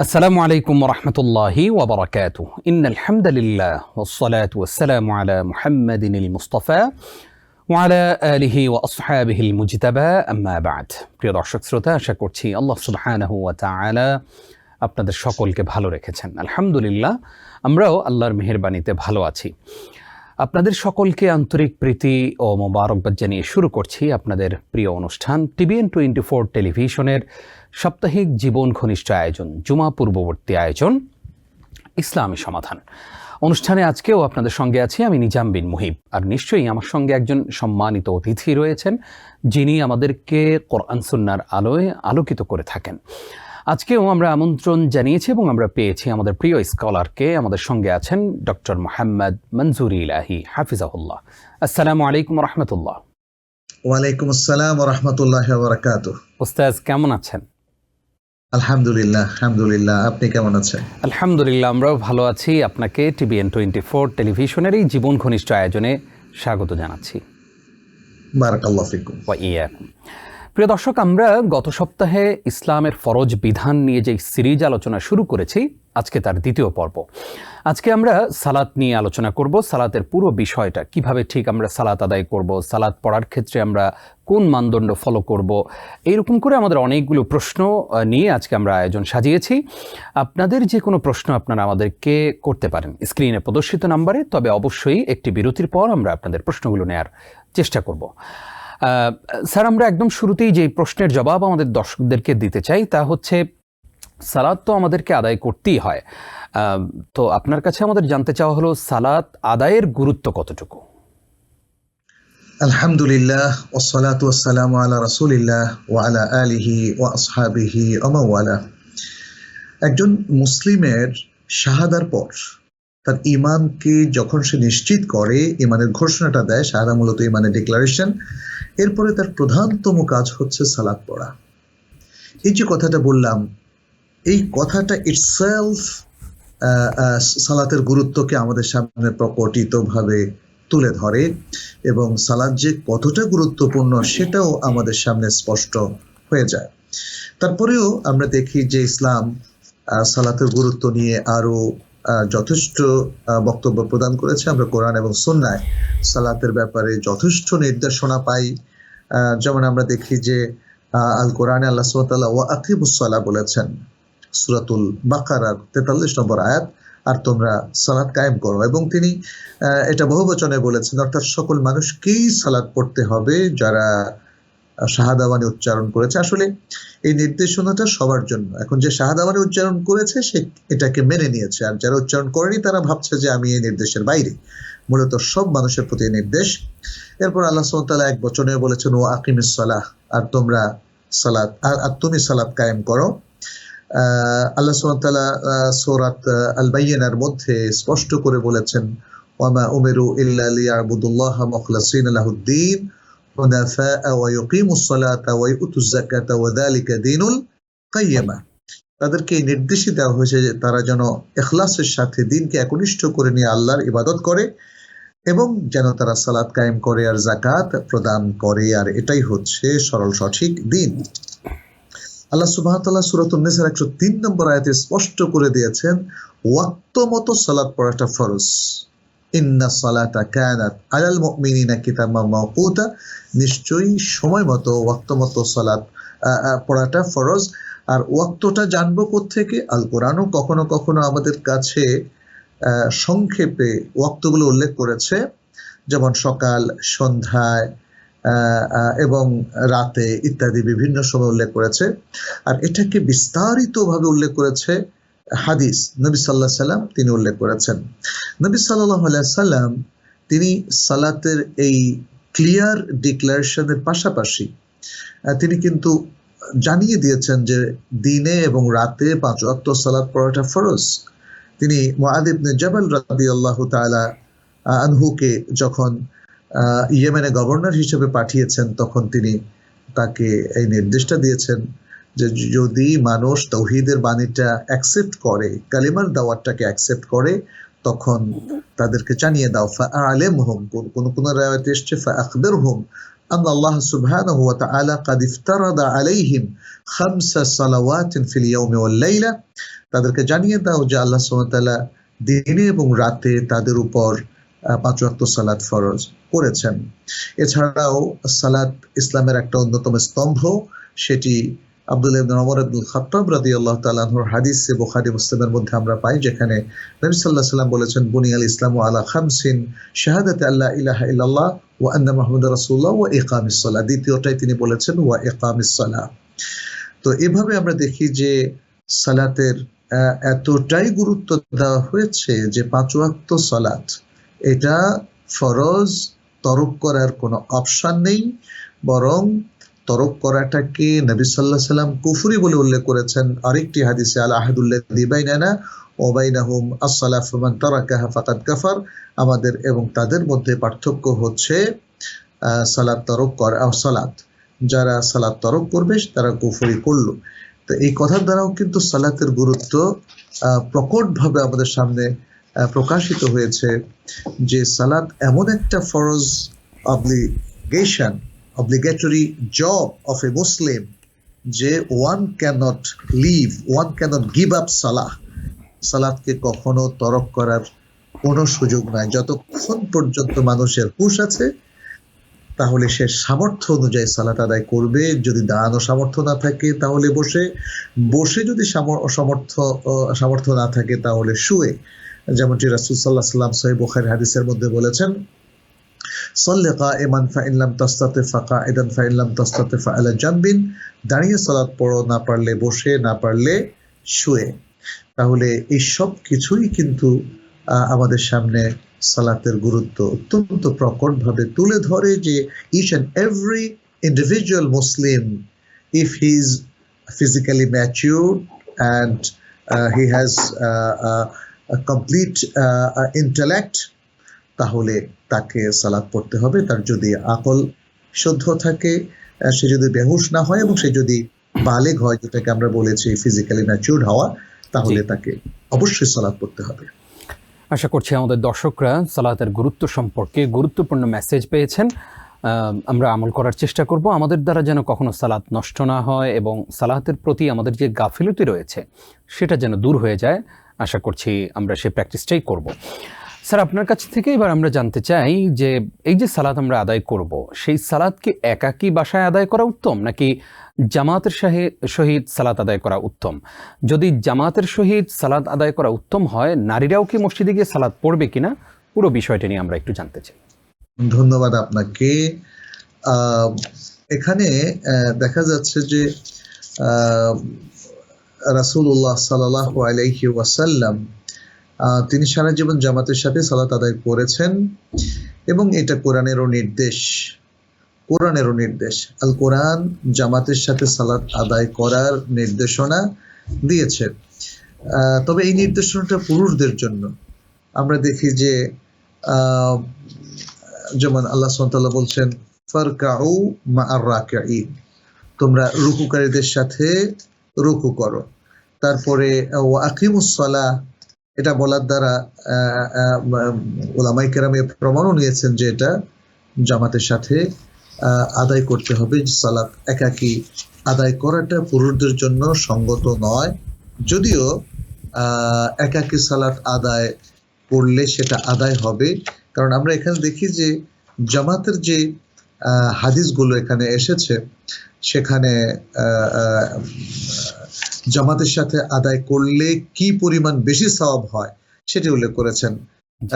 السلام عليكم ورحمة الله وبركاته. إن الحمد لله والصلاة والسلام على محمد المصطفى وعلى آله وأصحابه المجتبى أما بعد. প্রিয় দর্শক শ্রোতা, আশা করছি আল্লাহ সুবহানাহু ওয়া তাআলা আপনাদের সকলকে ভালো রেখেছেন। আলহামদুলিল্লাহ, আমরাও আল্লাহর মেহেরবানিতে ভালো আছি। আপনাদের সকলকে আন্তরিক প্রীতি ও মোবারকবাদ জানিয়ে শুরু করছি আপনাদের প্রিয় অনুষ্ঠান TBN24 টেলিভিশনের সাপ্তাহিক জীবন ঘনিষ্ঠ আয়োজন, জুমা পূর্ববর্তী আয়োজন ইসলামী সমাধান অনুষ্ঠানে। আজকেও আপনাদের সঙ্গে আছি আমি নিজাম বিন মুহিব, আর নিশ্চয়ই আমার সঙ্গে একজন সম্মানিত অতিথি রয়েছেন যিনি আমাদেরকে কোরআন সুন্নাহর আলোয় আলোকিত করে থাকেন। আজকেও আমরা আমন্ত্রণ জানিয়েছি এবং আমরা পেয়েছি আমাদের প্রিয় স্কলারকে। আমাদের সঙ্গে আছেন ডক্টর মোহাম্মদ মনজুর ইলাহি হাফিজাহুল্লাহ। আসসালামু আলাইকুম রহমতুল্লাহ। ওয়ালাইকুম আসসালাম ওয়া রাহমাতুল্লাহি ওয়া বারাকাতুহু। উস্তাদ কেমন আছেন? আলহামদুলিল্লাহ, আলহামদুলিল্লাহ। আপনি কেমন আছেন? আলহামদুলিল্লাহ, আমরাও ভালো আছি। আপনাকে TBN24 টেলিভিশনের এই জীবন ঘনিষ্ঠ আয়োজনে স্বাগত জানাচ্ছি। বারাকাল্লাহু ফিকুম ওয়া ইয়াকুম। প্রিয় দর্শক, আমরা গত সপ্তাহে ইসলামের ফরজ বিধান নিয়ে যে সিরিজ আলোচনা শুরু করেছি, আজকে তার দ্বিতীয় পর্ব। আজকে আমরা সালাত নিয়ে আলোচনা করব। সালাতের পুরো বিষয়টা, কিভাবে ঠিক আমরা সালাত আদায় করব, সালাত পড়ার ক্ষেত্রে আমরা কোন মানদণ্ড ফলো করব, এইরকম করে আমাদের অনেকগুলো প্রশ্ন নিয়ে আজকে আমরা আয়োজন সাজিয়েছি। আপনাদের যে কোনো প্রশ্ন আপনারা আমাদেরকে করতে পারেন স্ক্রিনে প্রদর্শিত নাম্বারে, তবে অবশ্যই একটি বিরতির পর আমরা আপনাদের প্রশ্নগুলো নেওয়ার চেষ্টা করব। স্যার, আমরা একদম শুরুতেই যে প্রশ্নের জবাব আমাদের দর্শকদেরকে দিতে চাই তা হচ্ছে, সালাত তো আমাদেরকে আদায় করতেই হয়, তো আপনার কাছে আমাদের জানতে চাওয়া হলো সালাত আদায়ের গুরুত্ব কতটুকু? আলহামদুলিল্লাহ ওয়াসসালাতু ওয়াসসালামু আলা রাসূলিল্লাহ ওয়া আলা আলিহি ওয়া আসহাবিহি ওয়া মাওয়ালা। একজন মুসলিমের শাহাদার পর তার ঈমানকে যখন সে নিশ্চিত করে, ঈমানের ঘোষণাটা দেয়, শাহাদা মূলত ঈমানের ডিক্লারেশন, এরপরে তার প্রধানতম কাজ হচ্ছে সালাত পড়া। এই যে কথাটা বললাম, এই কথাটা ইটসেলফ সালাতের গুরুত্বকে আমাদের সামনে প্রকটিতভাবে তুলে ধরে, এবং সালাত যে কতটা গুরুত্বপূর্ণ সেটাও আমাদের সামনে স্পষ্ট হয়ে যায়। তারপরেও আমরা দেখি যে ইসলাম সালাতের গুরুত্ব নিয়ে আরো যথেষ্ট বক্তব্য প্রদান করেছে। আমরা কোরআন এবং সুন্নায় সালাতের ব্যাপারে যথেষ্ট নির্দেশনা পাই। যেমন আমরা দেখি যে আল কোরআনে আল্লাহ সুবহানাহু ওয়া তাআলা ওয়া আকিমুস সালাহ বলেছেন, সূরাতুল বাকারার 43 নম্বর আয়াত, আর তোমরা সালাত কায়েম করো। এবং তিনি এটা বহুবচনে বলেছেন, অর্থাৎ সকল মানুষকেই সালাত পড়তে হবে যারা শাহাদাবানী উচ্চারণ করেছে। আসলে এই নির্দেশনাটা সবার জন্য। এখন যে শাহাদাবানী উচ্চারণ করেছে সে এটাকে মেনে নিয়েছে, আর যারা উচ্চারণ করেনি তারা ভাবছে যে আমি এই নির্দেশের বাইরে। মূলত সব মানুষের প্রতি নির্দেশ। এরপর আল্লাহ সুবহানাহু ওয়া তাআলা এক বচনে বলেছেন ওয়া আকিমিস সালাহ, আর তোমরা সালাত আর তুমি সালাত কায়েম করো। আল্লাহ সুবহানাহু ওয়া তাআলা সূরাত আল বাইয়িনার মধ্যে স্পষ্ট করে বলেছেন ওয়া মা উমিরু ইল্লা লিয়াবুদুল্লাহা মুখলিসিনা লাহুদ-দ্বীন হুনাফাআ ওয়া ইউকিমুস সালাতা ওয়া ইউতুজ যাকাতা ওয়া যালিকা দীনুল কাইয়্যিমা। তাদেরকে এই নির্দেশই দেওয়া হয়েছে যে তারা যেন ইখলাসের সাথে দ্বীনকে একনিষ্ঠ করে নিয়ে আল্লাহর ইবাদত করে, এবং যেন তারা সালাত কায়েম করে আর যাকাত প্রদান করে, আর এটাই হচ্ছে সরল সঠিক দ্বীন। আল্লাহ সুবহানাহু ওয়া তাআলা সূরাতুন নিসার 103 নম্বর আয়াতে স্পষ্ট করে দিয়েছেন ওয়াক্ত মতো সালাত পড়াটা ফরজ। ইন্না সালাতা কানাত আলাল মুমিনিনা কিতাবাম মাওকুতা, নিশ্চয়ই সময় মতো ওয়াক্ত মতো সালাত পড়াটা ফরজ। আর ওয়াক্তটা জানবো কোত্থেকে? আল কোরআনও কখনো কখনো আমাদের কাছে সংক্ষেপে ওয়াক্তগুলো উল্লেখ করেছে, যেমন সকাল, সন্ধ্যায় এবং রাতে ইত্যাদি বিভিন্ন সময় উল্লেখ করেছে। আর এটাকে বিস্তারিতভাবে উল্লেখ করেছে হাদিস, নবী সাল্লাল্লাহু আলাইহি সাল্লাম তিনি উল্লেখ করেছেন। নবী সাল্লাল্লাহু আলাইহি সাল্লাম তিনি সালাতের এই ক্লিয়ার ডিক্লারেশনের পাশাপাশি তিনি কিন্তু জানিয়ে দিয়েছেন যে দিনে এবং রাতে 5 ওয়াক্ত সালাত পড়াটা ফরজ। তিনি মুআদ ইবনে জাবাল রাদিয়াল্লাহু তাআলা আনহুকে যখন ইয়েমেনে গভর্নর হিসেবে পাঠিয়েছেন, তখন তিনি তাকে এই নির্দেশটা দিয়েছেন যে যদি মানুষ তাওহীদের বাণীটা অ্যাকসেপ্ট করে, কালিমার দাওয়াতটাকে অ্যাকসেপ্ট করে, তখন তাদেরকে জানিয়ে দাও, ফাআলিমহুম, কোন রায়াতে এসেছে ফাআখবিরহুম, أن الله سبحانه وتعالى قد افترض عليهم 5 صلوات في اليوم والليلة তাদেরকে জানিয়ে দাও যে আল্লাহ সুবহানাহু ওয়া তাআলা দিনে এবং রাতে তাদের উপর 5 ওয়াক্ত সালাত ফরজ করেছেন। এছাড়াও সালাত ইসলামের একটা অন্যতম স্তম্ভ, সেটি আব্দুল্লাহ ইবনে ওমর ইবনুল খাত্তাব রাদিয়াল্লাহু তাআলা আনহুর হাদিসে বুখারী মুসলিমের মধ্যে আমরা পাই, যেখানে নবী সাল্লাল্লাহু আলাইহি ওয়াসাল্লাম বলেছেন বুনিয়াল ইসলামু আলা খামসিন শাহাদাতি আল্লা ইলাহা ইল্লাল্লাহ ওয়া আন্না মুহাম্মাদুর রাসূলুল্লাহ ওয়া ইকামিস সালাহ। দ্বিতীয়টাই তিনি বলেছেন ওয়া ইকামিস সালাহ। তো এভাবে আমরা দেখি যে সালাতের এতটাই গুরুত্ব দেওয়া হয়েছে যে 5 ওয়াক্ত সালাত এটা ফরজ, তরক করার কোনো অপশন নেই, বরং তরক করাটাকে নবী সাল্লাল্লাহু আলাইহি ওয়াসাল্লাম কুফরি বলে উল্লেখ করেছেন। আরেকটি হাদিসে আল আহাদুল্লাযী বাইনানা ওয়া বাইনাহুম আস-সালাহ ফামান তারাকাহা ফাকাদ কাফার, আমাদের এবং তাদের মধ্যে পার্থক্য হচ্ছে সালাত তরক করা। সালাত যারা সালাত তরক করবে তারা কুফরি করলো। তো এই কথার দ্বারাও কিন্তু সালাতের গুরুত্ব প্রকটভাবে আমাদের সামনে প্রকাশিত হয়েছে যে সালাত এমন একটা ফরজ obligation, obligatory job of a Muslim যে one cannot leave, one cannot give up salah. সালাতকে কখনো তরক করার কোনো সুযোগ নাই। যতক্ষণ পর্যন্ত মানুষের হুঁশ আছে তাহলে সে সামর্থ্য অনুযায়ী সালাত আদায় করবে। যদি দাঁড়ানো সামর্থ্য না থাকে তাহলে বসে যদি সামর্থ্য না থাকে তাহলে শুয়ে, যেমনটি রাসূল সাল্লাল্লাহু আলাইহি ওয়াসাল্লাম সহিহ বুখারী হাদিসের মধ্যে বলেছেন সাল্লি কাইমান ফাইন লাম তাস্তাতি ফাকাইদান ফাইন লাম তাস্তাতি ফাআলা জামবিন, দাঁড়িয়ে সালাত পড়ো, না পারলে বসে, না পারলে শুয়ে। তাহলে এই সব কিছুই কিন্তু আমাদের সামনে সালাতের গুরুত্ব অত্যন্ত প্রকটভাবে তুলে ধরে যে each and every individual Muslim, if he is physically matured and he has a complete intellect, তাহলে তাকে সালাত পড়তে হবে। তার যদি আকল শুদ্ধ থাকে, সে যদি বেহুশ না হয় এবং সে যদি বালেগ হয়, যেটাকে আমরা বলেছি ফিজিক্যালি ম্যাচিউরড হওয়া, তাহলে তাকে অবশ্যই সালাত পড়তে হবে। আশা করছি আমাদের দর্শকরা সালাতের গুরুত্ব সম্পর্কে গুরুত্বপূর্ণ মেসেজ পেয়েছেন। আমরা আমল করার চেষ্টা করব, আমাদের দ্বারা যেন কখনো সালাত নষ্ট না হয় এবং সালাতের প্রতি আমাদের যে গাফিলতি রয়েছে সেটা যেন দূর হয়ে যায়। আশা করছি আমরা সেই প্র্যাকটিসটাই করব। স্যার, আপনার কাছ থেকে এবার আমরা জানতে চাই যে এই যে সালাত আমরা আদায় করব, সেই সালাতকে একাকী বাসায় আদায় করা উত্তম নাকি জামাতের সহিত সালাত আদায় করা উত্তম? যদি জামাতের সহিত সালাত আদায় করা উত্তম হয়, নারীরাও কি মসজিদে গিয়ে সালাত পড়বে কিনা, পুরো বিষয়টা নিয়ে আমরা একটু জানতে চাই। ধন্যবাদ আপনাকে। এখানে দেখা যাচ্ছে যে রাসূলুল্লাহ সাল্লাল্লাহু আলাইহি ওয়াসাল্লাম তিনি সারা জীবন জামাতের সাথে সালাত আদায় করেছেন এবং এটা কোরআনেরও নির্দেশ। আল কোরআন জামাতের সাথে সালাত আদায় করার নির্দেশনা দিয়েছে। তবে এই নির্দেশনাটা পুরুষদের জন্য। আমরা দেখি যে যেমন আল্লাহ সুবহানাহু ওয়া তাআলা বলছেন ফারকাউ মা'আর রাকিঈন, তোমরা রুকুকারীদের সাথে রুকু করো। তারপরে ওয়া আকিমুস সালাহ, এটা বলার দ্বারা উলামায়ে কেরাম প্রমাণও নিয়েছেন যে এটা জামাতের সাথে আদায় করতে হবে। সালাত একাকী আদায় করাটা পুরুষদের জন্য সঙ্গত নয়, যদিও একাকী সালাত আদায় করলে সেটা আদায় হবে। কারণ আমরা এখানে দেখি যে জামাতের যে হাদিসগুলো এখানে এসেছে সেখানে জামাতের সাথে আদায় করলে কি পরিমাণ বেশি সওয়াব হয় সেটি উল্লেখ করেছেন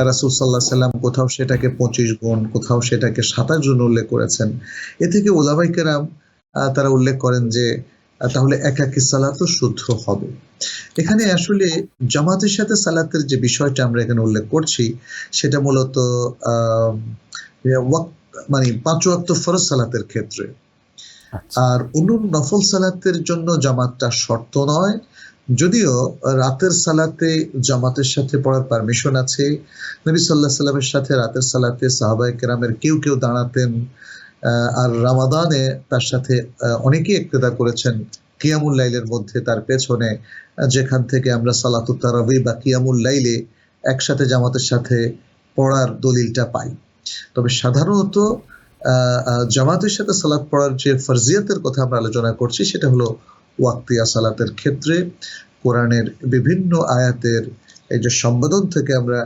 রাসূল সাল্লাল্লাহু আলাইহি ওয়াসাল্লাম। কোথাও সেটাকে 25 গুণ, কোথাও সেটাকে 27 গুণ উল্লেখ করেছেন। এ থেকে উলামায়ে কেরাম তারা উল্লেখ করেন যে তাহলে একাকী সালাতও শুদ্ধ হবে। এখানে আসলে জামাতের সাথে সালাতের যে বিষয়টা আমরা এখানে উল্লেখ করছি সেটা মূলত মানে 5 ওয়াক্ত ফরজ সালাতের ক্ষেত্রে। আর অন্য নফল সালাতের জন্য জামাতটা শর্ত নয়, যদিও রাতের সালাতে জামাতের সাথে পড়ার পারমিশন আছে। নবী সাল্লাল্লাহু আলাইহি ওয়াসাল্লামের সাথে রাতের সালাতে সাহাবায়ে কেরামের কেউ দাঁড়াতেন, আর রমাদানে তার সাথে অনেকেই ইক্তেদা করেছেন কিয়ামুল লাইলের মধ্যে তার পেছনে, যেখান থেকে আমরা সালাতুত তারাবি বা কিয়ামুল লাইলে একসাথে জামাতের সাথে পড়ার দলিলটা পাই। তবে সাধারণত জামাতের সাথে সালাত পড়ার যে ফরজিয়াতের কথা আমরা আলোচনা করছি সেটা হলো ওয়াক্তিয়া সালাতের ক্ষেত্রে কোরআনের বিভিন্ন আয়াতের এই যে সম্বোধন থেকে আমরা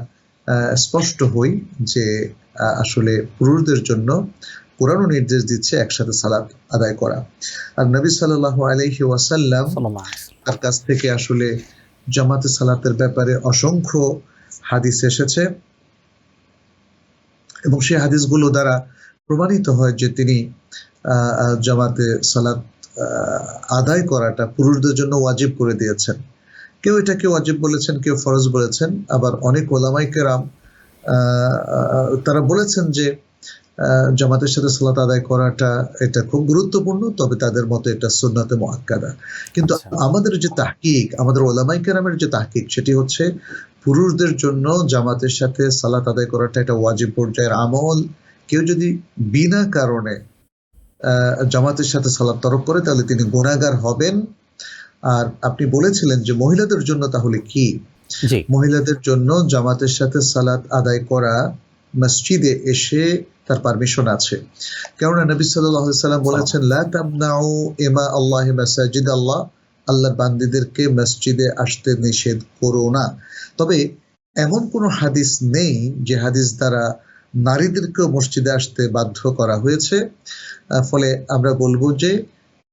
স্পষ্ট হই যে আসলে পুরুষদের জন্য কোরআনও নির্দেশ দিচ্ছে একসাথে সালাত আদায় করা। আর নবী সাল্লাল্লাহু আলাইহি ওয়াসাল্লাম তার কাছ থেকে আসলে জামাতে সালাতের ব্যাপারে অসংখ্য হাদিস এসেছে এবং সেই হাদিসগুলো দ্বারা প্রমাণিত হয় যে তিনি জামাতে সালাত আদায় করাটা পুরুষদের জন্য ওয়াজিব করে দিয়েছেন। কেউ এটাকে ওয়াজিব বলেছেন, কেউ ফরজ বলেছেন, আবার অনেক ওলামায়ে কেরাম তারা বলেছেন যে জামাতের সাথে সালাত আদায় করাটা এটা খুব গুরুত্বপূর্ণ, তবে তাদের মতে এটা সুন্নাতে মুআক্কাদা। কিন্তু আমাদের যে তাহকিক, আমাদের ওলামায়ে কেরামের যে তাহকিক, সেটি হচ্ছে পুরুষদের জন্য জামাতের সাথে সালাত আদায় করাটা এটা ওয়াজিব পর্যায়ের আমল। কেউ যদি বিনা কারণে জামাতের সাথে সালাত তরক করে তাহলে তিনি গুনাহগার হবেন। আর আপনি বলেছিলেন যে মহিলাদের জন্য তাহলে কি? মহিলাদের জন্য জামাতের সাথে সালাত আদায় করা মসজিদে এসে তার পারমিশন আছে, কেননা নবী সাল্লাল্লাহু আলাইহি ওয়াসাল্লাম বলেছেন লা তামনাউ ইমা আল্লাহি মাসাজিদ আল্লাহ, আল্লাহর বান্দীদেরকে মসজিদে আসতে নিষেধ করো না। তবে এমন কোনো হাদিস নেই যে হাদিস দ্বারা নারীদেরকেও মসজিদে আসতে বাধ্য করা হয়েছে। ফলে আমরা বলবো যে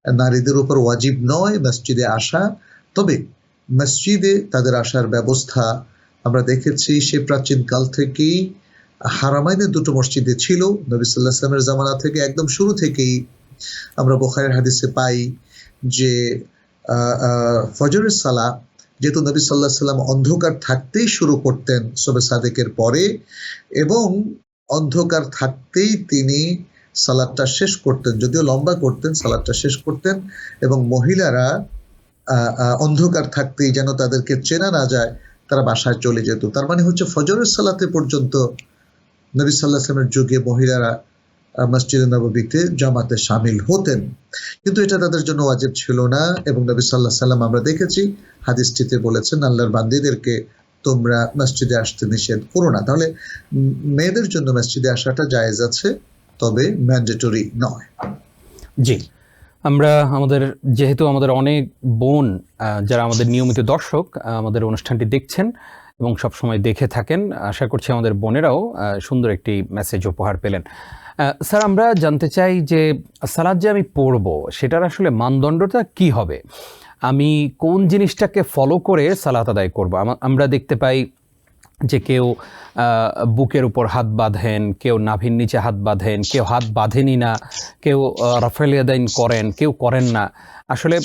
নারীদের উপর ওয়াজিব নয় মসজিদে আসা, তবে মসজিদে তাদের আসার ব্যবস্থা আমরা দেখেছি সে প্রাচীন কাল থেকেই হারামাইনের দুটো মসজিদে ছিল। নবী সাল্লাল্লাহু আলাইহি ওয়াসাল্লামের জামানা থেকে একদম শুরু থেকেই আমরা বুখারীর হাদিসে পাই যে ফজরের সালাত যেহেতু নবী সাল্লাল্লাহু আলাইহি ওয়াসাল্লাম অন্ধকার থাকতেই শুরু করতেন সুবহে সাদেকের পরে, এবং অন্ধকার থাকতেই তিনি সালাতটা শেষ করতেন, যদিও লম্বা করতেন, সালাতটা শেষ করতেন, এবং মহিলারা অন্ধকার থাকতেই যেন তাদেরকে চেনা না যায় তারা বাসায় চলে যেত। তার মানে হচ্ছে ফজরের সালাতে পর্যন্ত নবী সাল্লাল্লাহু আলাইহি ওয়াসাল্লামের যুগে মহিলারা মসজিদে নববীতে জামাতে শামিল হতেন, কিন্তু এটা তাদের জন্য ওয়াজিব ছিল না। এবং নবী সাল্লাল্লাহু আলাইহি ওয়াসাল্লাম আমরা দেখেছি হাদিসটিতে বলেছেন আল্লাহর বান্দীদেরকে তোমরা মসজিদে আসতে নিষেধ করো না। তাহলে মেয়েদের জন্য মসজিদে আসাটা জায়েজ আছে, তবে ম্যান্ডেটরি নয়। জি, আমরা যেহেতু আমাদের অনেক বোন যারা আমাদের নিয়মিত দর্শক আমাদের অনুষ্ঠানটি দেখছেন এবং সবসময় দেখে থাকেন, আশা করছি আমাদের বোনেরাও সুন্দর একটি মেসেজ উপহার পেলেন। স্যার, আমরা জানতে চাই যে সালাত যে আমি পড়ব সেটার আসলে মানদণ্ডটা কি হবে? আমি কোন জিনিসটাকে ফলো করে সালাত আদায় করব? আমরা দেখতে পাই যে কেউ বুকের উপর হাত বাঁধেন, কেউ নাভির নিচে হাত বাঁধেন, কেউ হাত বাঁধেনই না, কেউ রাফেল ইয়াদাইন করেন, কেউ করেন না। আসলে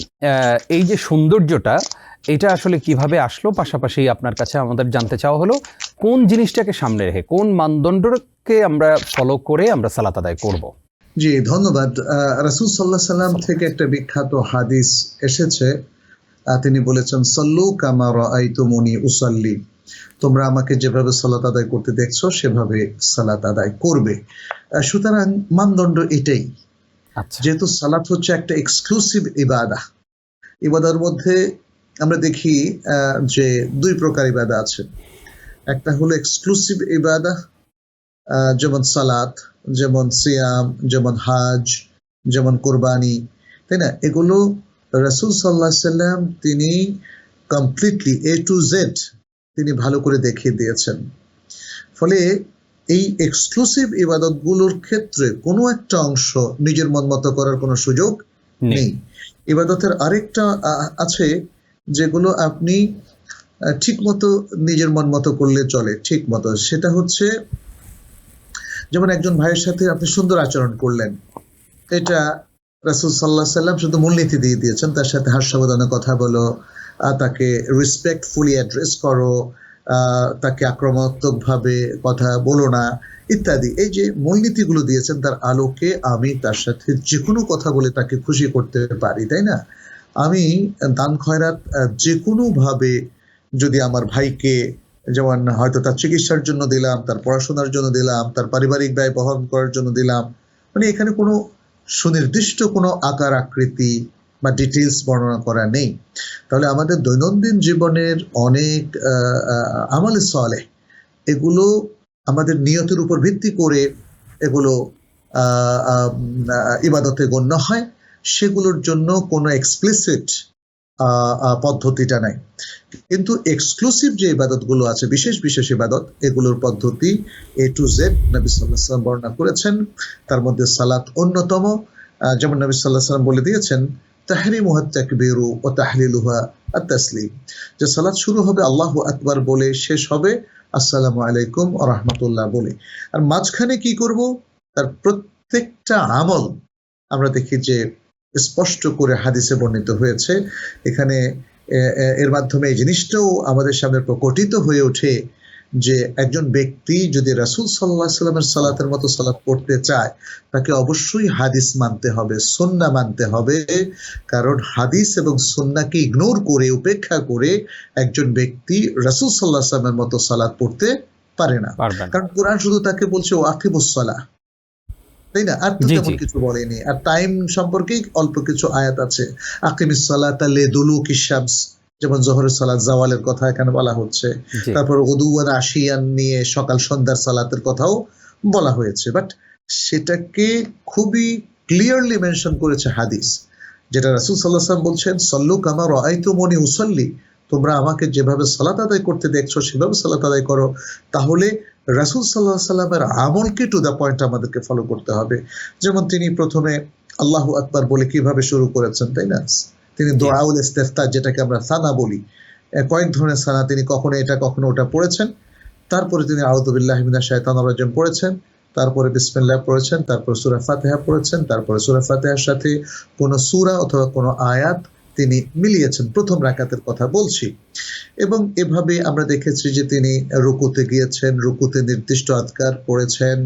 এই যে সৌন্দর্যটা, এটা আসলে কিভাবে আসলো? পাশাপাশি আপনার কাছে আমাদের জানতে চাওয়া হলো কোন জিনিসটাকে সামনে রেখে, কোন মানদণ্ডকে আমরা ফলো করে আমরা সালাত আদায় করব? জি, ধন্যবাদ। রাসূল সাল্লাল্লাহু আলাইহি ওয়াসাল্লাম থেকে একটা বিখ্যাত হাদিস এসেছে, তিনি বলেছেন সাল্লু কামা রাআইতুমুনি উসাল্লি, তোমরা আমাকে যেভাবে সালাত আদায় করতে দেখছো সেভাবে সালাত আদায় করবে। সুতরাং মানদণ্ড এটাই। যেহেতু সালাত হচ্ছে একটা এক্সক্লুসিভ ইবাদা, ইবাদার মধ্যে আমরা দেখি যে দুই প্রকার ইবাদা আছে। একটা হলো এক্সক্লুসিভ ইবাদা, যেমন সালাত, যেমন সিয়াম, যেমন হাজ, যেমন কোরবানি, তাই না? এগুলো রাসূল সাল্লাল্লাহু আলাইহি ওয়াসাল্লাম তিনি কমপ্লিটলি এ টু জেড তিনি ভালো করে দেখিয়ে দিয়েছেন। ফলে এই এক্সক্লুসিভ ইবাদতগুলোর ক্ষেত্রে কোনো একটা অংশ নিজের মন মতো করার কোনো সুযোগ নেই। ইবাদতের আরেকটা আছে যেগুলো আপনি ঠিক মতো নিজের মন মতো করলে চলে, ঠিক মতো। সেটা হচ্ছে যেমন একজন ভাইয়ের সাথে আপনি সুন্দর আচরণ করলেন, এটা রাসূল সাল্লাল্লাহু আলাইহি ওয়াসাল্লাম শুধু মূলনীতি দিয়ে দিয়েছেন, তার সাথে হাস্যবদনে কথা বলো, তাকে রেসপেক্টফুলি অ্যাড্রেস করো, তাকে আক্রমণাত্মকভাবে কথা বলো না, ইত্যাদি। এই যে মূলনীতিগুলো দিয়েছেন তার আলোকে আমি তার সাথে যে কোনো কথা বলে তাকে খুশি করতে পারি, তাই না? আমি দান খয়রাত যে কোনোভাবে যদি আমার ভাইকে, যেমন হয়তো তার চিকিৎসার জন্য দিলাম, তার পড়াশোনার জন্য দিলাম, তার পারিবারিক ব্যয় বহন করার জন্য দিলাম, মানে এখানে কোনো সুনির্দিষ্ট কোনো আকার আকৃতি বা ডিটেইলস বর্ণনা করা নেই। তাহলে আমাদের দৈনন্দিন জীবনের অনেক আমালে সালেহ, এগুলো আমাদের নিয়তের উপর ভিত্তি করে এগুলো ইবাদতে গণ্য হয়, সেগুলোর জন্য কোনো এক্সপ্লিসিট পদ্ধতিটা নাই। কিন্তু এক্সক্লুসিভ যে ইবাদতগুলো আছে, বিশেষ বিশেষ ইবাদত, এগুলোর পদ্ধতি A to Z নবী সাল্লাল্লাহু আলাইহি ওয়াসাল্লাম বর্ণনা করেছেন। তার মধ্যে সালাত অন্যতম। যেমন নবী সাল্লাল্লাহু আলাইহি ওয়াসাল্লাম বলে দিয়েছেন, তাহরিমুহা তাকবীরু ওয়া তাহলিলুহা আত-তাসলিম, যে সালাত শুরু হবে আল্লাহু আকবার বলে, শেষ হবে আসসালামু আলাইকুম ওয়া রাহমাতুল্লাহ বলে। আর মাঝখানে কি করব? তার প্রত্যেকটা আমল আমরা দেখি যে স্পষ্ট করে হাদিসে বর্ণিত হয়েছে। এখানে এর মাধ্যমে এই জিনিসটাও আমাদের সামনে প্রকটিত হয়ে ওঠে যে একজন ব্যক্তি যদি রাসূল সাল্লাল্লাহু আলাইহি ওয়াসাল্লামের সালাতের মতো সালাত পড়তে চায়, তাকে অবশ্যই হাদিস মানতে হবে, সুন্নাহ মানতে হবে। কারণ হাদিস এবং সুন্নাহকে ইগনোর করে, উপেক্ষা করে একজন ব্যক্তি রাসূল সাল্লাল্লাহু আলাইহি ওয়াসাল্লামের মতো সালাত পড়তে পারে না। কারণ কোরআন শুধু তাকে বলছে ও আকিমুস সালাহ, তাই না? আর তো তেমন কিছু বলেনি। আর টাইম সম্পর্কে অল্প কিছু আয়াত আছে, আকিমিস সালাতা লিদুলুকিশ শামস, যেমন জোহরের সালাত, জাওয়ালের কথা এখানে বলা হচ্ছে। তারপর গুদুওয়ান আশিয়ান নিয়ে সকাল সন্ধ্যার সালাতের কথাও বলা হয়েছে। বাট সেটাকে খুবই ক্লিয়ারলি মেনশন করেছে হাদিস, যেটা রাসূল সাল্লাল্লাহু আলাইহি ওয়াসাল্লাম বলছেন, সাল্লু কামা রাআইতুমুনি উসাল্লি, তোমরা আমাকে যেভাবে সালাত আদায় করতে দেখছো সেভাবে সালাত আদায় করো। তাহলে রাসূল সাল্লাল্লাহু আলাইহি ওয়াসাল্লামের আমলকে টু দ্য পয়েন্ট আমাদেরকে ফলো করতে হবে। যেমন তিনি প্রথমে আল্লাহু আকবার বলে কিভাবে শুরু করেছেন, তাই না? তিনি দোয়াউল ইস্তিফতা, যেটাকে আমরা সানা বলি, কয়েক ধরনের সানা, তিনি কখনো এটা কখনো ওটা পড়েছেন। তারপরে তিনি আউযু বিল্লাহি মিনাশ শাইতানির রাজিম পড়েছেন, তারপরে বিসমিল্লাহ পড়েছেন, তারপরে সূরা ফাতিহা পড়েছেন, তারপরে সূরা ফাতিহার সাথে কোনো সূরা অথবা কোনো আয়াত তিনি মিলিয়েছেন। প্রথম রাকাতের কথা বলছি। এবং এভাবে আমরা দেখেছি যে তিনি রুকুতে গিয়েছেন, রুকুতে নির্দিষ্ট আযকার পড়েছেন,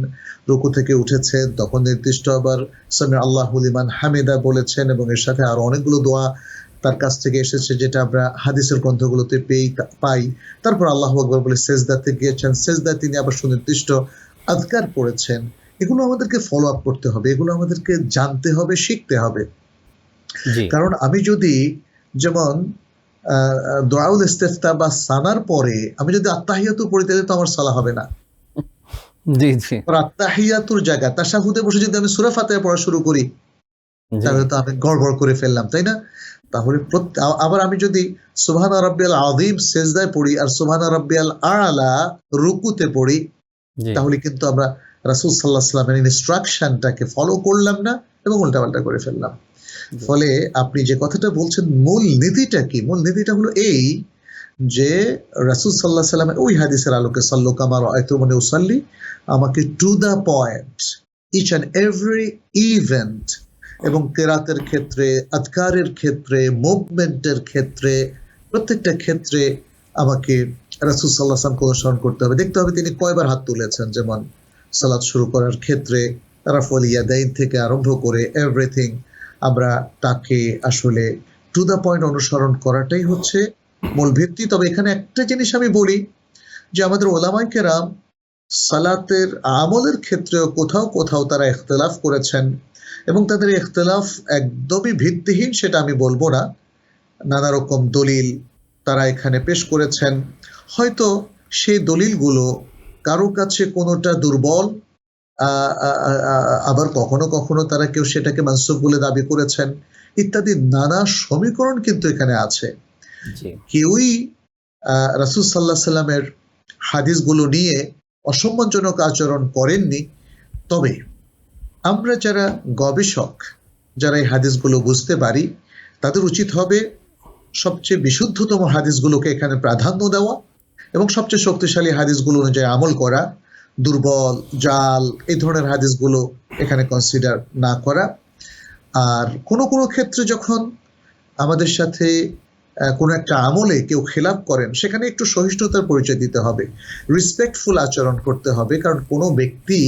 রুকু থেকে উঠেছেন, তখন নির্দিষ্ট আবার সামি আল্লাহু লিমান হামিদা বলেছেন, এবং এর সাথে আরো অনেকগুলো দোয়া তার কাছ থেকে এসেছে যেটা আমরা হাদিসের গ্রন্থগুলোতে পাই। তারপর আল্লাহু আকবার বলে সেজদাতে গিয়েছেন, সেজদায় তিনি আবার সুনির্দিষ্ট আযকার পড়েছেন। এগুলো আমাদেরকে ফলো আপ করতে হবে, এগুলো আমাদেরকে জানতে হবে, শিখতে হবে। কারণ আমি যদি যেমন দোয়াউল ইস্তিফতা বা সানার পরে আমি যদি আত্তাহিয়াতু পড়তে যাই, তো আমার সালাহ হবে না। জি জি। আত্তাহিয়াতুর জায়গা তাশাহুদে বসে যদি আমি সূরা ফাতিহা পড়া শুরু করি, তাহলে তো আমি গড়বড় করে ফেললাম, তাই না? তাহলে আবার আমি যদি সুবহানা রাব্বিয়াল আযীম সেজদায় পড়ি আর সুবহানা রাব্বিয়াল আ'লা রুকুতে পড়ি, তাহলে কিন্তু আমরা রাসূল সাল্লাল্লাহু আলাইহি ওয়াসাল্লামের ইনস্ট্রাকশনটাকে ফলো করলাম না এবং উল্টাপাল্টা করে ফেললাম। ফলে আপনি যে কথাটা বলছেন, মূল নীতিটা কি? মূল নীতিটা হলো এই যে রাসূল সাল্লাল্লাহু আলাইহি ওয়াসাল্লামের ওই হাদিসের আলোকে, সাল্লু কামা রাআইতুমুনি উসাল্লি, আমাকে to the point, each and every event, এবং কেরাতের ক্ষেত্রে, আযকারের ক্ষেত্রে, মুভমেন্টের ক্ষেত্রে, প্রত্যেকটা ক্ষেত্রে আমাকে রাসূল সাল্লাল্লাহু আলাইহি ওয়াসাল্লামকে অনুসরণ করতে হবে। দেখতে হবে তিনি কয়বার হাত তুলেছেন। যেমন সালাত শুরু করার ক্ষেত্রে রাফউল ইয়াদাইন থেকে আরম্ভ করে এভরিথিং, আমরা তাকে আসলে টু দ্য পয়েন্ট অনুসরণ করাটাই হচ্ছে মূল ভিত্তি। তবে এখানে একটা জিনিস আমি বলি যে আমাদের ওলামায়ে কেরাম সালাতের আমলের ক্ষেত্রেও কোথাও কোথাও তারা ইখতিলাফ করেছেন, এবং তাদের ইখতিলাফ একদমই ভিত্তিহীন সেটা আমি বলবো না। নানা রকম দলিল তারা এখানে পেশ করেছেন। হয়তো সেই দলিলগুলো কারো কাছে কোনোটা দুর্বল, আবার কখনো কখনো তারা কেউ সেটাকে মানসুখ বলে দাবি করেছেন, ইত্যাদি নানা সমীকরণ কিন্তু এখানে আছে। কেউই রাসূল সাল্লাল্লাহু আলাইহি সাল্লামের হাদিসগুলো নিয়ে অসম্মানজনক আচরণ করেননি। তবে আমরা যারা গবেষক, যারা এই হাদিসগুলো বুঝতে পারি, তাদের উচিত হবে সবচেয়ে বিশুদ্ধতম হাদিসগুলোকে এখানে প্রাধান্য দেওয়া এবং সবচেয়ে শক্তিশালী হাদিসগুলো অনুযায়ী আমল করা, দুর্বল, জাল এই ধরনের হাদিসগুলো এখানে কনসিডার না করা। আর কোনো কোনো ক্ষেত্রে যখন আমাদের সাথে কোনো একটা আমলে কেউ খেলাফ করেন, সেখানে একটু সহিষ্ণুতার পরিচয় দিতে হবে, রেসপেক্টফুল আচরণ করতে হবে। কারণ কোনো ব্যক্তি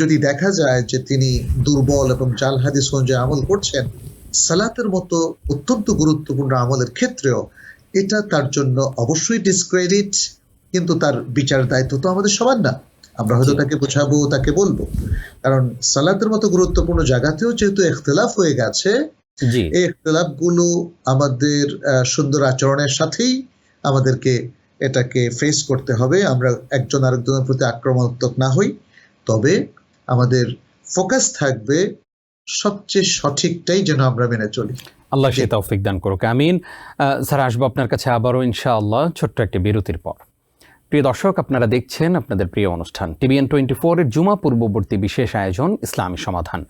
যদি দেখা যায় যে তিনি দুর্বল এবং জাল হাদিস অনুযায়ী আমল করছেন, সালাতের মতো অত্যন্ত গুরুত্বপূর্ণ আমলের ক্ষেত্রেও এটা তার জন্য অবশ্যই ডিসক্রেডিট, কিন্তু তার বিচার দায়িত্ব তো আমাদের সবার না। আমরা হয়তো তাকে বোঝাবো, তাকে বলবো, কারণ সালাতের মতো গুরুত্বপূর্ণ জায়গাতেও যেহেতু ইখতিলাফ হয়ে গেছে, এই ইখতিলাফগুলো আমাদের সুন্দর আচরণের সাথেই আমাদেরকে এটাকে ফেস করতে হবে। আমরা একজন আরেকজনের প্রতি আক্রমণাত্মক না হই, তবে আমাদের ফোকাস থাকবে সবচেয়ে সঠিকটাই যেন আমরা মেনে চলি। আল্লাহ সেই তৌফিক দান করুক, আমিন। স্যার, আসবো আপনার কাছে আবারও ইনশাআল্লাহ ছোট্ট একটি বিরতির পর। প্রিয় দর্শক, আপনারা দেখছেন আপনাদের প্রিয় অনুষ্ঠান TVN 24 এর জুমা পূর্ববর্তী বিশেষ আয়োজন ইসলামী সমাধান।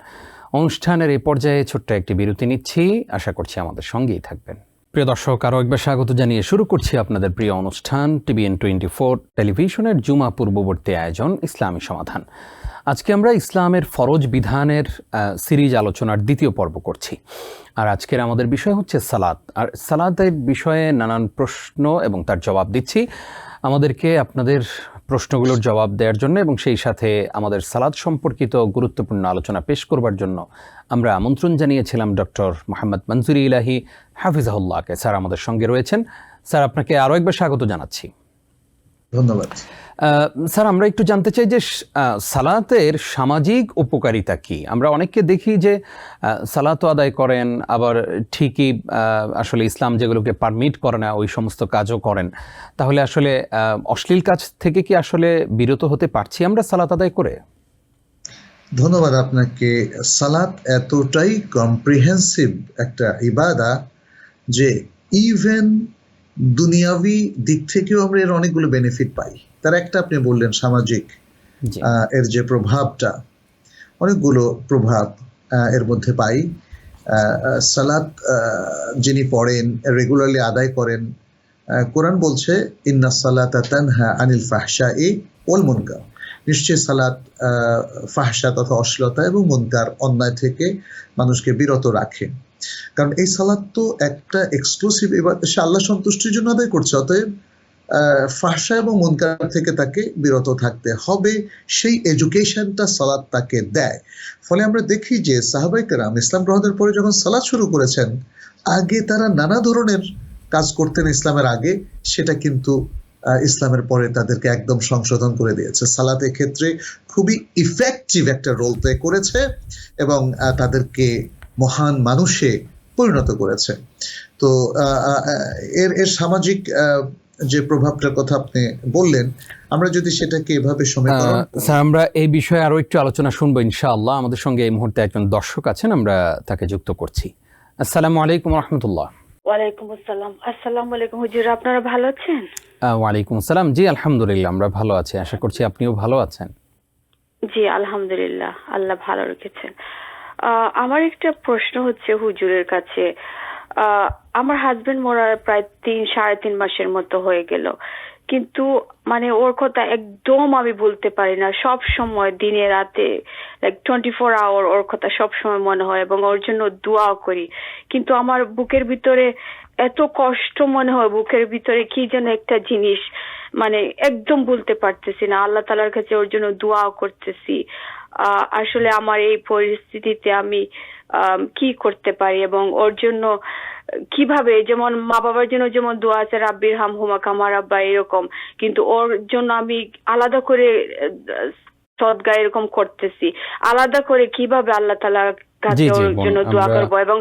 অনুষ্ঠানের এই পর্যায়ে ছোট্ট একটি বিরতি নিচ্ছি, আশা করছি আমাদের সঙ্গেই থাকবেন। প্রিয় দর্শক, আরও একবার স্বাগত জানিয়ে শুরু করছি আপনাদের প্রিয় অনুষ্ঠান TVN 24 টেলিভিশনের জুমা পূর্ববর্তী আয়োজন ইসলামী সমাধান। আজকে আমরা ইসলামের ফরজ বিধানের সিরিজ আলোচনার দ্বিতীয় পর্ব করছি। আর আজকের আমাদের বিষয় হচ্ছে সালাত। আর সালাতের বিষয়ে নানান প্রশ্ন এবং তার জবাব দিচ্ছি। আমাদেরকে আপনাদের প্রশ্নগুলোর জবাব দেওয়ার জন্য এবং সেই সাথে আমাদের সালাত সম্পর্কিত গুরুত্বপূর্ণ আলোচনা পেশ করবার জন্য আমরা আমন্ত্রণ জানিয়েছিলাম ডক্টর মোহাম্মদ মনজুরি ইলাহি হাফিজাহুল্লাহকে। স্যার আমাদের সঙ্গে রয়েছেন। স্যার, আপনাকে আরও একবার স্বাগত জানাচ্ছি। ধন্যবাদ। স্যার, আমরা একটু জানতে চাই যে সালাতের সামাজিক উপকারিতা কি? আমরা অনেককে দেখি যে সালাত আদায় করেন, আবার ঠিকই আসলে ইসলাম যেগুলোকে পারমিট করে না ওই সমস্ত কাজও করেন। তাহলে আসলে অশ্লীল কাজ থেকে কি আসলে বিরত হতে পারছি আমরা সালাত আদায় করে? ধন্যবাদ আপনাকে। সালাত এতটাই কম্প্রিহেন্সিভ একটা ইবাদা যে ইভেন দুনিয়াবি দিক থেকেও আমরা এর অনেকগুলো বেনিফিট পাই। তার একটা আপনি বললেন সামাজিক, এর যে প্রভাবটা, অনেকগুলো প্রভাব এর মধ্যে পাই। সালাত যিনি পড়েন, রেগুলারলি আদায় করেন, কোরআন বলছে ইন্নাস সালাতা তানহা আনিল ফাহশাই ওয়াল মুনকার, নিশ্চয়ই সালাত ফাহশা তথা অশ্লীলতা এবং মুনকার অন্যায় থেকে মানুষকে বিরত রাখে। কারণ এই সালাত তো একটা এক্সক্লুসিভ ইবাদত, সে আল্লাহ সন্তুষ্টির জন্য আদায় করছে, অতএব ফাহশা এবং মুনকার থেকে তাকে বিরত থাকতে হবে, সেই এডুকেশনটা সালাত তাকে দেয়। ফলে আমরা দেখি যে সাহাবায়ে কেরাম ইসলাম গ্রহণের পরে যখন সালাত শুরু করেছেন, আগে তারা নানা ধরনের কাজ করতেন ইসলামের আগে, সেটা কিন্তু ইসলামের পরে তাদেরকে একদম সংশোধন করে দিয়েছে। সালাত ক্ষেত্রে খুবই ইফেক্টিভ একটা রোল প্লে করেছে এবং তাদেরকে মহান মানুষে পরিণত করেছে। তো এর সামাজিক যে প্রভাবটার কথা আপনি বললেন, আমরা যদি সেটাকে এভাবে সমীকরণ, স্যার আমরা এই বিষয়ে আরো একটু আলোচনা শুনবো ইনশাআল্লাহ। আমাদের সঙ্গে এই মুহূর্তে একজন দর্শক আছেন, আমরা তাকে যুক্ত করছি। আসসালামু আলাইকুম রাহমাতুল্লাহ। ওয়ালাইকুম আসসালাম। আসসালামু আলাইকুম হুজুর, আপনারা ভালো আছেন? ওয়ালাইকুম আসসালাম। জি আলহামদুলিল্লাহ, আমরা ভালো আছি, আশা করছি আপনিও ভালো আছেন। জি আলহামদুলিল্লাহ, আল্লাহ ভালো রেখেছেন। আমার একটা প্রশ্ন হচ্ছে হুজুরের কাছে। আমার হাজবেন্ড মরার প্রায় 3-3.5 মাসের মতো হয়ে গেল, কিন্তু মানে ওর কথা একদম আমি বলতে পারি না। সব সময় দিনে রাতে 24 আওয়ার ওর কথা সব সময় মনে হয় এবং ওর জন্য দোয়াও করি, কিন্তু আমার বুকের ভিতরে এত কষ্ট মনে হয়, বুকের ভিতরে কি যেন একটা জিনিস, মানে একদম বলতে পারতেছি না। আল্লাহ তাআলার কাছে ওর জন্য দোয়াও করতেছি। আসলে আমার এই পরিস্থিতিতে আমি কি করতে পারি এবং ওর জন্য কিভাবে, যেমন মা বাবার জন্য যেমন দোয়া আছে রাব্বির হামহুমা কামা রাব্বা এরকম, কিন্তু ওর জন্য আমি আলাদা করে সদকা এরকম করতেছি। আলাদা করে কিভাবে আল্লাহ তাআলার কাছে ওর জন্য দোয়া করব? এবং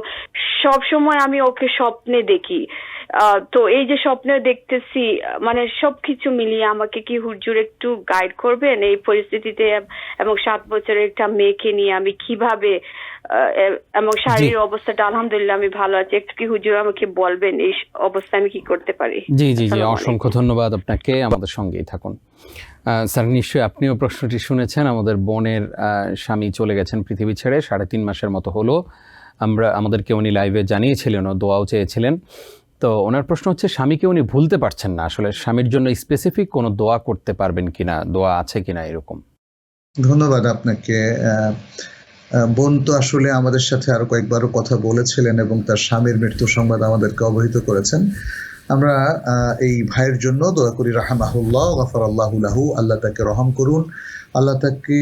সব সময় আমি ওকে স্বপ্নে দেখি। তো এই যে স্বপ্নে দেখতেছি, মানে সবকিছু মিলিয়ে আমাকে কি হুজুর একটু গাইড করবেন এই পরিস্থিতিতে? এবং 7 বছরের একটা মেয়েকে নিয়ে আমি কিভাবে, এবং শারীরিক অবস্থাটা আলহামদুলিল্লাহ আমি ভালো আছি, একটু কি হুজুর আমাকে বলবেন এই অবস্থায় আমি কি করতে পারি? জি জি জি, অসংখ্য ধন্যবাদ আপনাকে, আমাদের সঙ্গেই থাকুন। স্যার, নিশ্চয়ই আপনিও প্রশ্নটি শুনেছেন। আমাদের বোনের স্বামী চলে গেছেন পৃথিবী ছেড়ে, 3.5 মাসের মতো হলো। আমাদেরকে উনি লাইভে জানিয়েছিলেন ও দোয়াও চেয়েছিলেন। তো ওনার প্রশ্ন হচ্ছে স্বামীকে উনি ভুলতে পারছেন না, আসলে স্বামীর জন্য স্পেসিফিক কোনো দোয়া করতে পারবেন কিনা, দোয়া আছে কিনা এরকম। ধন্যবাদ আপনাকে। বোন তো আসলে আমাদের সাথে আরো কয়েকবারও কথা বলেছিলেন এবং তার স্বামীর মৃত্যু সংবাদ আমাদেরকে অবহিত করেছেন। আমরা এই ভাইয়ের জন্য দোয়া করি, রাহমাহুল্লাহ গফারাল্লাহু লাহু, আল্লাহ তাকে রহম করুন, আল্লাহ তাকে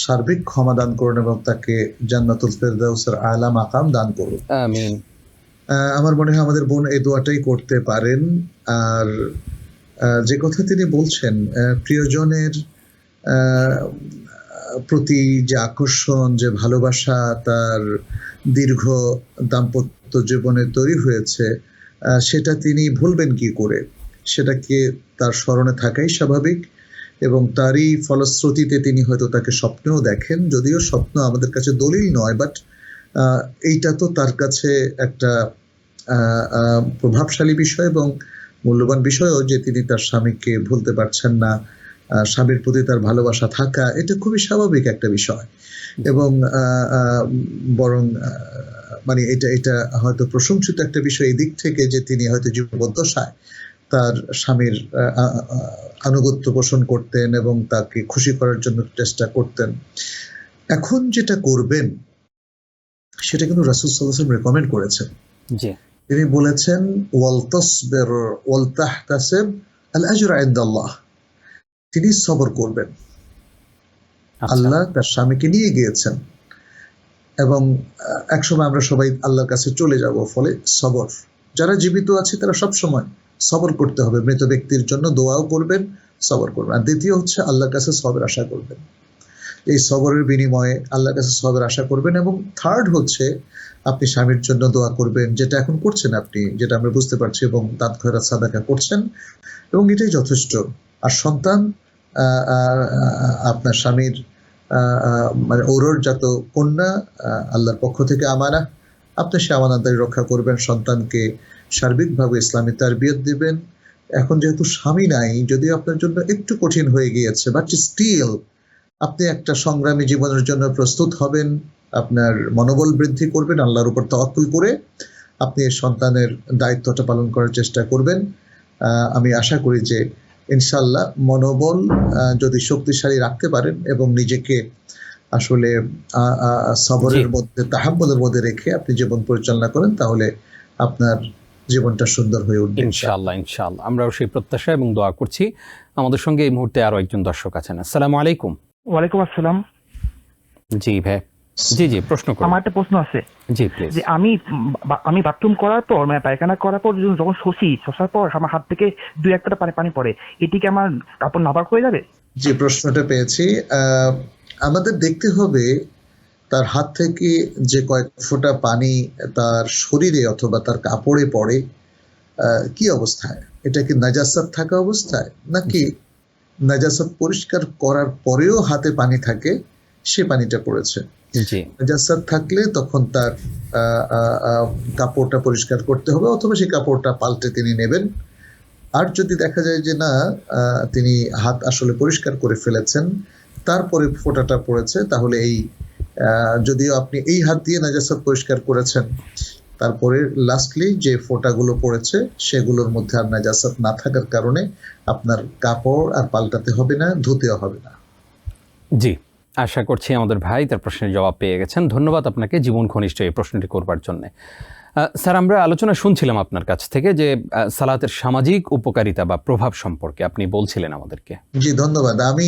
সার্বিক ক্ষমা দান করুন এবং তাকে জান্নাতুল ফেরদাউসের আলা মাকাম দান করুন, আমিন। আমার মনে হয় আমাদের বোন এই দোয়াটাই করতে পারেন। আর যে কথা তিনি বলছেন, প্রিয়জনের প্রতি যে আকর্ষণ, যে ভালোবাসা তার দীর্ঘ দাম্পত্য জীবনে তৈরি হয়েছে, সেটা তিনি ভুলবেন কি করে? সেটাকে তার স্মরণে থাকাই স্বাভাবিক এবং তারই ফলশ্রুতিতে তিনি হয়তো তাকে স্বপ্নেও দেখেন, যদিও স্বপ্ন আমাদের কাছে দলিল নয়, বাট এইটা তো তার কাছে একটা প্রভাবশালী বিষয় এবং মূল্যবান বিষয়ও যে তিনি তার স্বামীকে ভুলতে পারছেন না। স্বামীর প্রতি তার ভালোবাসা থাকা এটা খুবই স্বাভাবিক একটা বিষয়, এবং বরং মানে এটা হয়তো প্রশংসিত একটা বিষয় এই দিক থেকে যে তিনি হয়তো জীবদ্দশায় তার স্বামীর আনুগত্য পোষণ করতেন এবং তাকে খুশি করার জন্য চেষ্টা করতেন। এখন যেটা করবেন সেটা কিন্তু রাসূল সাল্লাল্লাহু আলাইহি ওয়াসাল্লাম রেকমেন্ড করেছেন। তিনি বলেছেন ওয়াল তাসবির ওয়াল তাহতাসিব আল আজরা ইনদাল্লাহ, তিনি সবর করবেন। আল্লাহ তার স্বামীকে নিয়ে গিয়েছেন এবং একসময় আমরা সবাই আল্লাহর কাছে চলে যাব, ফলে সবর, যারা জীবিত আছে তারা সব সময় সবর করতে হবে। মৃত ব্যক্তির জন্য দোয়াও করবেন, সবর করবেন। আর দ্বিতীয় হচ্ছে আল্লাহর কাছে সবর আশা করবেন, এই সবরের বিনিময়ে আল্লাহর কাছে সবর আশা করবেন। এবং থার্ড হচ্ছে আপনি স্বামীর জন্য দোয়া করবেন, যেটা এখন করছেন আপনি, যেটা আমরা বুঝতে পারছি, এবং দাঁত খয়রাত সাদাকা করছেন, এবং এটাই যথেষ্ট। আর সন্তান আপনার স্বামীর মানে ঔরজাত কন্যা আল্লাহর পক্ষ থেকে আমানা, আপনি সে আমানতদারি রক্ষা করবেন, সন্তানকে সার্বিকভাবে ইসলামী তারবিয়ত দিবেন। এখন যেহেতু স্বামী নাই, যদিও আপনার জন্য একটু কঠিন হয়ে গিয়েছে, বাট স্টিল আপনি একটা সংগ্রামী জীবনের জন্য প্রস্তুত হবেন, আপনার মনোবল বৃদ্ধি করবেন, আল্লাহর উপর তাওয়াক্কুল করে আপনি সন্তানের দায়িত্বটা পালন করার চেষ্টা করবেন। আমি আশা করি যে ইনশাআল্লাহ মনোবল যদি শক্তিশালী রাখতে পারেন এবং নিজেকে আসলে সবরের মধ্যে, তাহাম্মুলের মধ্যে রেখে আপনি জীবন পরিচালনা করেন, তাহলে আপনার জীবনটা সুন্দর হয়ে উঠবে ইনশাআল্লাহ। আমরাও সেই প্রত্যাশা এবং দোয়া করছি। আমাদের সঙ্গে এই মুহূর্তে আরো একজন দর্শক আছেন। আসসালামু আলাইকুম। ওয়ালাইকুম আসসালাম। জি ভাই, জি প্রশ্ন করুন। আমার একটা প্রশ্ন আছে। জি প্লিজ। যে আমি বাথরুম করার পর, মানে পায়খানা করার পর যখন শোষার পর আমার হাত থেকে 2-1 ফোঁটা পানি পড়ে, এটি কি আমার কাপড় নাপাক হয়ে যাবে? যে প্রশ্নটা পেয়েছি, আমাদের দেখতে হবে তার হাত থেকে যে কয়েক ফোঁটা পানি তার শরীরে অথবা তার কাপড়ে পড়ে কি অবস্থায়, এটা কি নাজাসাত থাকা অবস্থায়, নাকি নাজাসাত পরিষ্কার করার পরেও হাতে পানি থাকে, সে পানিটা পড়েছে। নাজাসাত থাকলে তখন তার কাপড়টা পরিষ্কার করতে হবে, অথবা সেই কাপড়টা পাল্টে তিনি নেবেন। আর যদি দেখা যায় যে না, তিনি হাত আসলে পরিষ্কার করে ফেলেছেন, তারপরে ফোঁটাটা পড়েছে, তাহলে এই যদিও আপনি এই হাত দিয়ে নাজাসাত পরিষ্কার করেছেন, তারপরে লাস্টলি যে ফোঁটাগুলো পড়েছে সেগুলোর মধ্যে আর নাজাসাত না থাকার কারণে আপনার কাপড় আর পাল্টাতে হবে না, ধুতেও হবে না। জি, আশা করছি আমাদের ভাই তার প্রশ্নের জবাব পেয়ে গেছেন। ধন্যবাদ আপনাকে জীবন ঘনিষ্ঠ এই প্রশ্নটি করবার জন্য। স্যার, আমরা আলোচনা শুনছিলাম আপনার কাছ থেকে যে সালাতের সামাজিক উপকারিতা বা প্রভাব সম্পর্কে আপনি বলছিলেন আমাদেরকে। জি ধন্যবাদ। আমি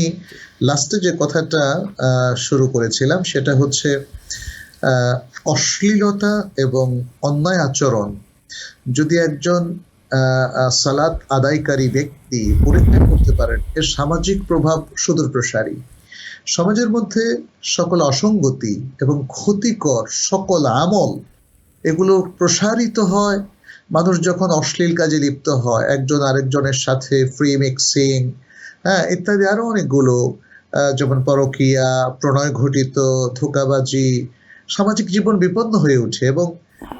লাস্টে যে কথাটা শুরু করেছিলাম সেটা হচ্ছে অশ্লীলতা এবং অন্যায় আচরণ যদি একজন সালাত আদায়কারী ব্যক্তি পরিত্যাগ করতে পারেন, এর সামাজিক প্রভাব সুদূর প্রসারী। সমাজের মধ্যে সকল অসঙ্গতি এবং ক্ষতিকর সকল আমল এগুলো প্রসারিত হয়। মানুষ যখন অশ্লীল কাজে লিপ্ত হয়, একজন আরেকজনের সাথে ফ্রি মিক্সিং, ইত্যাদি আরো অনেকগুলো, যেমন পরকীয়া, প্রণয় ঘটিত, ধোঁকাবাজি, সামাজিক জীবন বিপন্ন হয়ে ওঠে এবং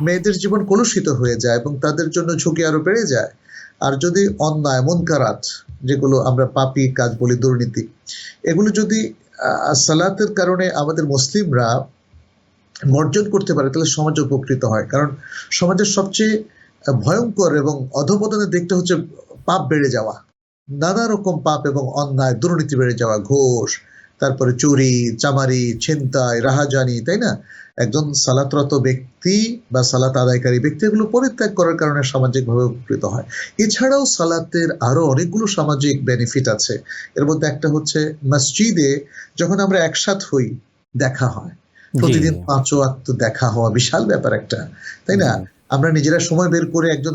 মেয়েদের জীবন কলুষিত হয়ে যায় এবং তাদের জন্য ঝুঁকি আরো বেড়ে যায়। আর যদি অন্যায় মুনকারাত, যেগুলো আমরা পাপী কাজ বলি, দুর্নীতি, এগুলো যদি সালাতের কারণে আমাদের মুসলিমরা বর্জন করতে পারে, তাহলে সমাজ উপকৃত হয়। কারণ সমাজের সবচেয়ে ভয়ঙ্কর এবং অধঃপতনের দিকটা হচ্ছে পাপ বেড়ে যাওয়া, নানা রকম পাপ এবং অন্যায়, দুর্নীতি বেড়ে যাওয়া, ঘোষ, তারপরে চুরি, চামারি, ছিনতাই, রাহাজানি, তাই না? একজন সালাতরত ব্যক্তি বা সালাত আদায়কারী ব্যক্তি এগুলো পরিত্যাগ করার কারণে সামাজিকভাবে উপকৃত হয়। এছাড়াও সালাতের আরো অনেকগুলো সামাজিক বেনিফিট আছে। এর মধ্যে একটা হচ্ছে মসজিদে যখন আমরা একসাথ হই, দেখা হয়, প্রতিদিন 5 ওয়াক্ত দেখা হওয়া বিশাল ব্যাপার একটা, তাই না? আমরা নিজেরা সময় বের করে একজন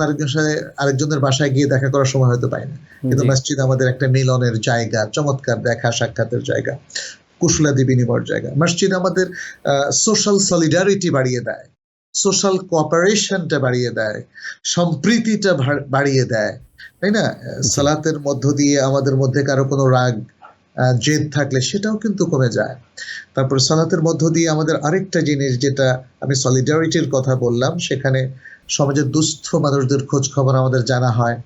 আরেকজনের বাসায় গিয়ে দেখা করার সময় হয়তো পাই না, কিন্তু মসজিদ আমাদের একটা মিলনের জায়গা, চমৎকার দেখা সাক্ষাতের জায়গা, কুশলাদি বিনিময়ের জায়গা। মসজিদ আমাদের সোশ্যাল সলিডারিটি বাড়িয়ে দেয়, সোশ্যাল কোঅপারেশনটা বাড়িয়ে দেয়, সম্প্রীতিটা বাড়িয়ে দেয়, তাই না? সালাতের মধ্য দিয়ে আমাদের মধ্যে কারো কোনো রাগ জেদ থাকলে সেটাও কিন্তু কমে যায়। তারপর সালাতের মধ্য দিয়ে আমাদের আরেকটা জিনিস, যেটা আমি সলিডারিটির কথা বললাম, সেখানে সমাজের দুস্থ মানুষদের খোঁজ খবর আমাদের জানা হয়,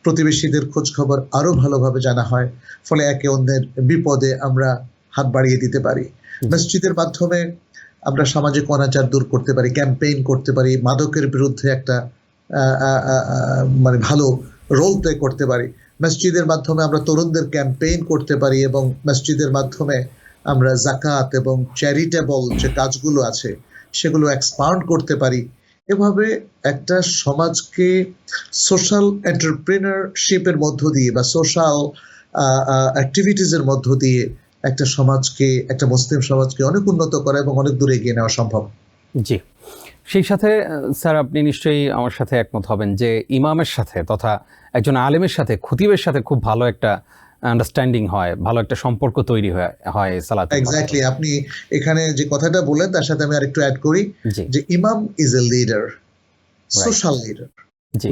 প্রতিবেশীদের খোঁজ খবর আরো ভালোভাবে জানা হয়, ফলে একে অন্যের বিপদে আমরা হাত বাড়িয়ে দিতে পারি। মসজিদের মাধ্যমে আমরা সামাজিক অনাচার দূর করতে পারি, ক্যাম্পেইন করতে পারি, মাদকের বিরুদ্ধে একটা মানে ভালো রোল প্লে করতে পারি। মসজিদের মাধ্যমে আমরা তরুণদের ক্যাম্পেইন করতে পারি এবং মসজিদের মাধ্যমে আমরা জাকাত এবং চ্যারিটেবল যে কাজগুলো আছে সেগুলো এক্সপান্ড করতে পারি। এভাবে একটা সমাজকে সোশ্যাল এন্টারপ্রেনারশিপের মধ্য দিয়ে বা সোশ্যাল অ্যাক্টিভিটিসের মধ্য দিয়ে একটা সমাজকে, একটা মুসলিম সমাজকে অনেক উন্নত করা এবং অনেক দূরে এগিয়ে নেওয়া সম্ভব। জি, সেই সাথে স্যার আপনি নিশ্চয়ই আমার সাথে একমত হবেন যে ইমামের সাথে তথা একজন আলেমের সাথে খতিবের সাথে খুব ভালো একটা আন্ডারস্ট্যান্ডিং হয়, ভালো একটা সম্পর্ক তৈরি হয় সালাতে। এক্স্যাক্টলি, আপনি এখানে যে কথাটা বললেন তার সাথে আমি আরেকটু অ্যাড করি যে ইমাম is a leader, social leader,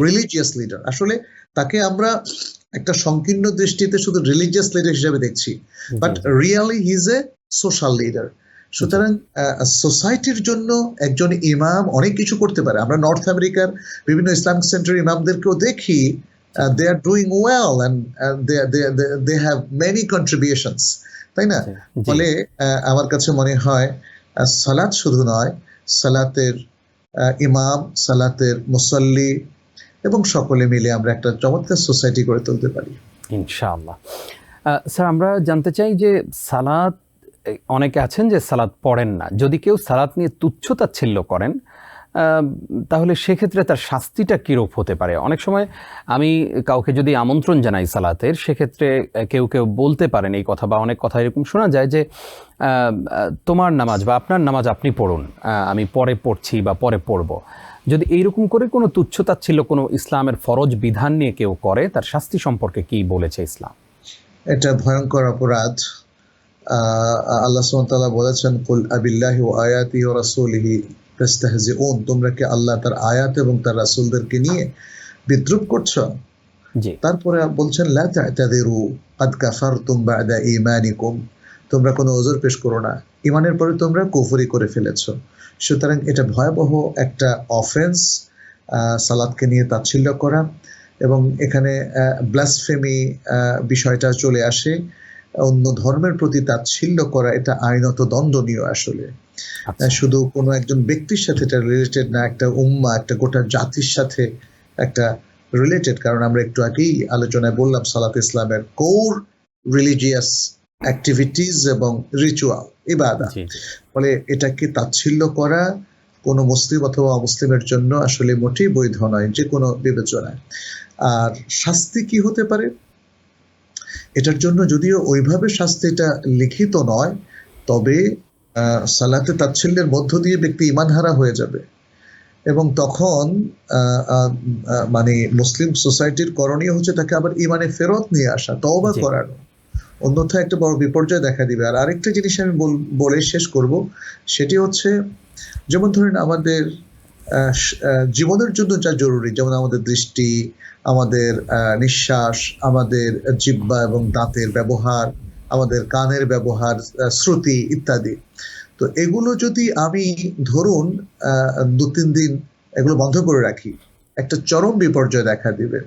religious leader. আসলে তাকে আমরা একটা সংকীর্ণ দৃষ্টিতে শুধু রিলিজিয়াস লিডার হিসেবে দেখছি, but really he is a social leader. সুতরাং সোসাইটির জন্য একজন ইমাম অনেক কিছু করতে পারে। আমরা নর্থ আমেরিকার বিভিন্ন ইসলামিক সেন্টার ইমামদেরকেও দেখি, they are doing well and they have many contributions, তাই না? ফলে আমার কাছে মনে হয় সালাত শুধু নয়, সালাতের ইমাম, সালাতের মুসল্লি এবং সকলে মিলে আমরা একটা চমৎকার সোসাইটি গড়ে তুলতে পারি ইনশাআল্লাহ। স্যার আমরা জানতে চাই যে সালাত, অনেকে আছেন যে সালাত পড়েন না, যদি কেউ সালাত নিয়ে তুচ্ছতাচ্ছিল্য করেন তাহলে সেক্ষেত্রে তার শাস্তিটা কীরূপ হতে পারে? অনেক সময় আমি কাউকে যদি আমন্ত্রণ জানাই সালাতের, সেক্ষেত্রে কেউ কেউ বলতে পারেন এই কথা, বা অনেক কথা এরকম শোনা যায় যে তোমার নামাজ বা আপনার নামাজ আপনি পড়ুন, আমি পরে পড়ছি বা পরে পড়ব। যদি এইরকম করে কোনো তুচ্ছতাচ্ছিল্য কোনো ইসলামের ফরজ বিধান নিয়ে কেউ করে, তার শাস্তি সম্পর্কে কি বলেছে ইসলাম? এটা ভয়ঙ্কর অপরাধ। আল্লাহ সুবহানাহু ওয়া তাআলা বলেছেন, কুল আবিল্লাহি ওয়া আয়াতিহি ওয়া রাসূলিহি তাস্তাহজিউন, তোমরা কি আল্লাহ তার আয়াত এবং তার রাসূলদেরকে নিয়ে বিদ্রূপ করছো? জি। তারপরে বলছেন লা তা'তাযিরু ক্বাদ কাফারতুম বা'দা ঈমানিকুম, তোমরা কোনো ওযর পেশ করো না, ঈমানের পরে তোমরা কুফরি করে ফেলেছো। সুতরাং এটা ভয়াবহ একটা অফেন্স, সালাতকে নিয়ে তাচ্ছিল্য করা, এবং এখানে ব্লাসফেমি বিষয়টা চলে আসে। অন্য ধর্মের প্রতি তাচ্ছিল্য করা এটা আইনত দণ্ডনীয়। আসলে শুধু কোনো একজন ব্যক্তির সাথে এটা রিলেটেড না, একটা উম্মাহ, একটা গোটা জাতির সাথে একটা রিলেটেড। কারণ আমরা একটু আগেই আলোচনায় বললাম সালাত ইসলামের কোর রিলিজিয়াস অ্যাক্টিভিটিস এবং রিচুয়াল, ইবাদত। ফলে এটাকে তাচ্ছিল্য করা কোনো মুসলিম অথবা অমুসলিমের জন্য আসলে মোটেই বৈধ নয় যে কোনো বিবেচনায়। আর শাস্তি কি হতে পারে এটার জন্য, যদিও ওইভাবে শাস্তিটা লিখিত নয়, তবে সালাতে তাচ্ছিল্যের মধ্য দিয়ে ব্যক্তি ঈমানহারা হয়ে যাবে, এবং তখন মানে মুসলিম সোসাইটির করণীয় হচ্ছে তাকে আবার ঈমানে ফেরত নিয়ে আসা, তওবা করানো, অন্যথায় একটা বড় বিপর্যয় দেখা দিবে। আর আরেকটা জিনিস আমি বলে শেষ করব, সেটি হচ্ছে যেমন ধরেন আমাদের জীবনের জন্য যা জরুরি, যেমন আমাদের দৃষ্টি, আমাদের নিঃশ্বাস, আমাদের জিহ্বা এবং দাঁতের ব্যবহার, আমাদের কানের ব্যবহার, শ্রুতি ইত্যাদি, তো এগুলো যদি আমি ধরুন 2-3 দিন এগুলো বন্ধ করে রাখি, একটা চরম বিপর্যয় দেখা দিবে।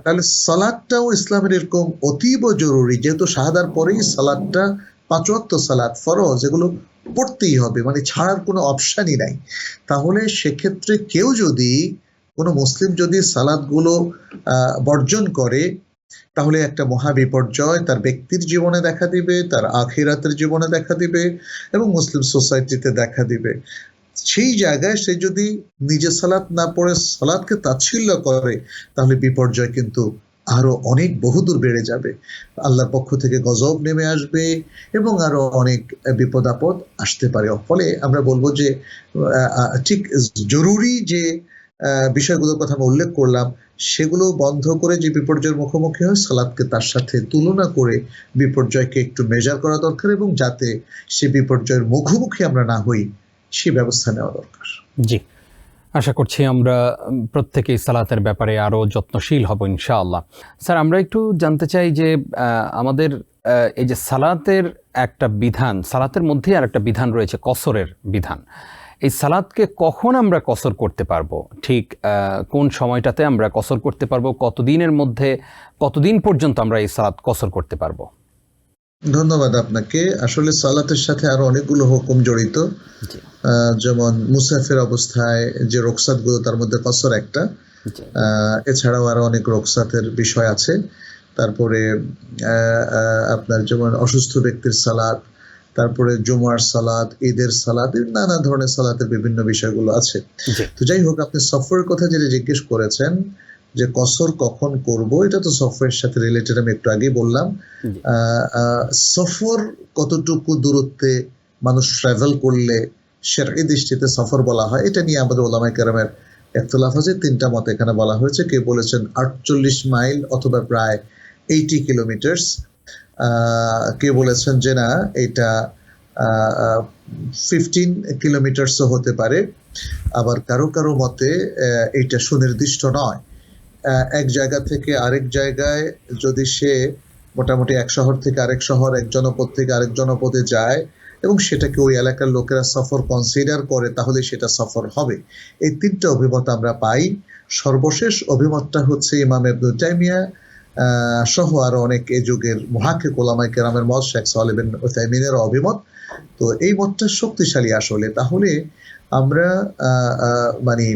তাহলে সালাতটাও ইসলামের এরকম অতীব জরুরি, যেহেতু শাহাদার পরেই সালাতটা 5 ওয়াক্ত সালাত ফরজ, এগুলো পড়তেই হবে, মানে ছাড়ার কোনো অপশনই নাই। তাহলে সেক্ষেত্রে কেউ যদি, কোনো মুসলিম যদি সালাতগুলো বর্জন করে, তাহলে একটা মহা বিপর্যয় তার ব্যক্তির জীবনে দেখা দিবে, তার আখিরাতের জীবনে দেখা দিবে এবং মুসলিম সোসাইটিতে দেখা দিবে। সেই জায়গায় সে যদি নিজে সালাত না পড়ে সালাতকে তাচ্ছিল্য করে, তাহলে বিপর্যয় কিন্তু আরো অনেক বহুদূর বেড়ে যাবে, আল্লাহর পক্ষ থেকে গজব নেমে আসবে এবং আরো অনেক বিপদ আপদ আসতে পারে। ফলে আমরা বলবো যে ঠিক জরুরি যে বিষয়গুলোর কথা আমরা উল্লেখ করলাম, সেগুলো বন্ধ করে যে বিপর্যয়ের মুখোমুখি হয়, সালাতকে তার সাথে তুলনা করে বিপর্যয়কে একটু মেজার করা দরকার, এবং যাতে সে বিপর্যয়ের মুখোমুখি আমরা না হই সে ব্যবস্থা নেওয়া দরকার। জি, আশা করছি আমরা প্রত্যেকেই সালাতের ব্যাপারে আরও যত্নশীল হব ইনশাআল্লাহ। স্যার আমরা একটু জানতে চাই যে আমাদের এই যে সালাতের একটা বিধান, সালাতের মধ্যে আর একটা বিধান রয়েছে কসরের বিধান। এই সালাতকে কখন আমরা কসর করতে পারবো, ঠিক কোন সময়টাতে আমরা কসর করতে পারবো, কতদিনের মধ্যে, কতদিন পর্যন্ত আমরা এই সালাত কসর করতে পারবো? ধন্যবাদ আপনাকে। আসলে সালাতের সাথে আরো অনেকগুলো হুকুম জড়িত, যেমন মুসাফির অবস্থায় যে রোকসাতগুলো, তার মধ্যে কসর একটা। এছাড়াও আরো অনেক রোকসাতের বিষয় আছে। তারপরে আপনার যেমন অসুস্থ ব্যক্তির সালাত, তারপরে জুমার সালাত, ঈদের সালাত, নানা ধরনের সালাতের বিভিন্ন বিষয়গুলো আছে। তো যাই হোক, আপনি সফরের কথা যেটা জিজ্ঞেস করেছেন যে কসর কখন করব, এটা তো সফরের সাথে রিলেটেড, আমি একটু আগেই বললাম। সফর কতটুকু দূরত্বে মানুষ ট্রাভেল করলে শারঈ দৃষ্টিতে সফর বলা হয়, এটা নিয়ে আমাদের ওলামায়ে কেরামের ইখতিলাফ আছে। 3টা মত এখানে বলা হয়েছে। কেউ বলেছেন 48 মাইল অথবা প্রায় 80 কিলোমিটার, কেউ বলেছেন যে না, এটা 15 কিলোমিটারসও হতে পারে। আবার কারো কারো মতে এটা সুনির্দিষ্ট নয়। এক জায়গা থেকে আরেক জায়গায় যদি সে মোটামুটি এক শহর থেকে আরেক শহর, এক জনপদ থেকে আরেক জনপদে যায় এবং সেটাকে ওই এলাকার লোকেরা সফর কনসিডার করে, তাহলে সেটা সফর হবে। এই 3টা অভিমত আমরা পাই। সর্বশেষ অভিমতটা হচ্ছে ইমাম ইবনে তাইমিয়া সহ আরো অনেক এই যুগের মুহাক্কিক উলামায়ে কেরামের মত, শেখ সালেহ বিন উসাইমিনের অভিমত। তো এই মতটা শক্তিশালী আসলে। তাহলে আমরা মানে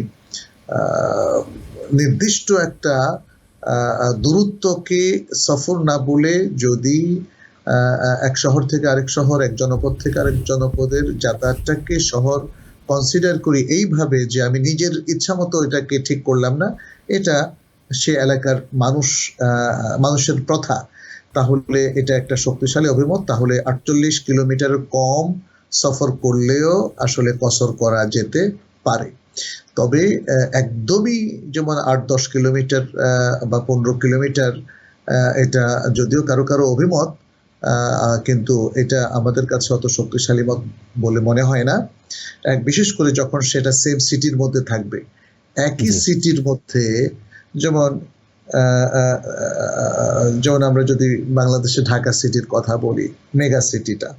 নির্দিষ্ট একটা দূরত্বকে সফর না বলে, যদি এক শহর থেকে আরেক শহর, এক জনপদ থেকে আরেক জনপদের যাতায়াতটাকে শহর কনসিডার করি এইভাবে যে আমি নিজের ইচ্ছা মতো এটাকে ঠিক করলাম না, এটা সে এলাকার মানুষের প্রথা, তাহলে এটা একটা শক্তিশালী অভিমত। তাহলে 48 কিলোমিটার কম সফর করলেও আসলে কসর করা যেতে পারে। তবে একদমই যেমন 8-10 কিলোমিটার বা 15 কিলোমিটার, এটা যদিও কারো কারো অভিমত, কিন্তু এটা আমাদের কাছে অত শক্তিশালী মত বলে মনে হয় না। বিশেষ করে যখন সেটা সেম সিটির মধ্যে থাকবে। একই সিটির মধ্যে যেমন আমরা যদি বাংলাদেশে ঢাকা সিটির কথা বলি, মেগা সিটিটা,